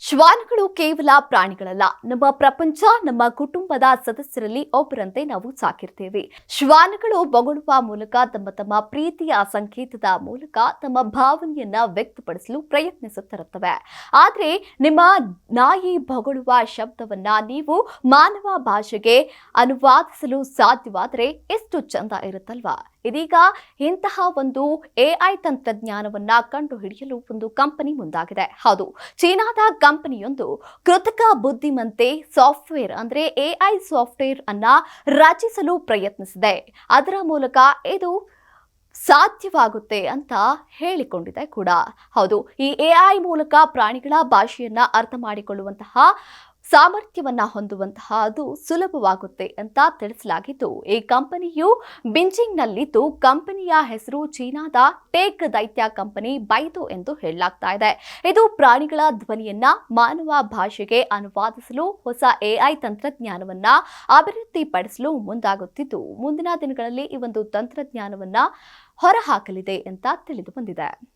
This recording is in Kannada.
ಶ್ವಾನಗಳು ಕೇವಲ ಪ್ರಾಣಿಗಳಲ್ಲ, ನಮ್ಮ ಪ್ರಪಂಚ, ನಮ್ಮ ಕುಟುಂಬದ ಸದಸ್ಯರಲ್ಲಿ ಒಬ್ಬರಂತೆ ನಾವು ಸಾಕಿರ್ತೇವೆ. ಶ್ವಾನಗಳು ಬೊಗಳುವ ಮೂಲಕ ತಮ್ಮ ಪ್ರೀತಿಯ ಸಂಕೇತದ ಮೂಲಕ ತಮ್ಮ ಭಾವನೆಯನ್ನ ವ್ಯಕ್ತಪಡಿಸಲು ಪ್ರಯತ್ನಿಸುತ್ತಿರುತ್ತವೆ. ಆದರೆ ನಿಮ್ಮ ನಾಯಿ ಬೊಗಳುವ ಶಬ್ದವನ್ನ ನೀವು ಮಾನವ ಭಾಷೆಗೆ ಅನುವಾದಿಸಲು ಸಾಧ್ಯವಾದರೆ ಎಷ್ಟು ಚಂದ ಇರುತ್ತಲ್ವಾ? ಇದೀಗ ಇಂತಹ ಒಂದು ಎಐ ತಂತ್ರಜ್ಞಾನವನ್ನ ಕಂಡುಹಿಡಿಯಲು ಒಂದು ಕಂಪನಿ ಮುಂದಾಗಿದೆ. ಹೌದು, ಚೀನಾದ ಕಂಪನಿಯೊಂದು ಕೃತಕ ಬುದ್ಧಿಮತ್ತೆ ಸಾಫ್ಟ್ವೇರ್ ಅಂದ್ರೆ ಎಐ ಸಾಫ್ಟ್ವೇರ್ ಅನ್ನ ರಚಿಸಲು ಪ್ರಯತ್ನಿಸಿದೆ. ಅದರ ಮೂಲಕ ಇದು ಸಾಧ್ಯವಾಗುತ್ತೆ ಅಂತ ಹೇಳಿಕೊಂಡಿದೆ ಕೂಡ. ಹೌದು, ಈ ಎಐ ಮೂಲಕ ಪ್ರಾಣಿಗಳ ಭಾಷೆಯನ್ನ ಅರ್ಥ ಮಾಡಿಕೊಳ್ಳುವಂತಹ ಸಾಮರ್ಥ್ಯವನ್ನ ಹೊಂದುವಂತಹ ಅದು ಸುಲಭವಾಗುತ್ತೆ ಅಂತ ತಿಳಿಸಲಾಗಿದ್ದು, ಈ ಕಂಪನಿಯು ಬಿಂಜಿಂಗ್ನಲ್ಲಿದ್ದು ಕಂಪನಿಯ ಹೆಸರು ಚೀನಾದ ಟೇಕ್ ದೈತ್ಯ ಕಂಪನಿ ಬೈದು ಎಂದು ಹೇಳಲಾಗ್ತಾ ಇದೆ. ಇದು ಪ್ರಾಣಿಗಳ ಧ್ವನಿಯನ್ನ ಮಾನವ ಭಾಷೆಗೆ ಅನುವಾದಿಸಲು ಹೊಸ ಎಐ ತಂತ್ರಜ್ಞಾನವನ್ನ ಅಭಿವೃದ್ಧಿಪಡಿಸಲು ಮುಂದಾಗುತ್ತಿದ್ದು, ಮುಂದಿನ ದಿನಗಳಲ್ಲಿ ಈ ಒಂದು ತಂತ್ರಜ್ಞಾನವನ್ನ ಹೊರಹಾಕಲಿದೆ ಅಂತ ತಿಳಿದು ಬಂದಿದೆ.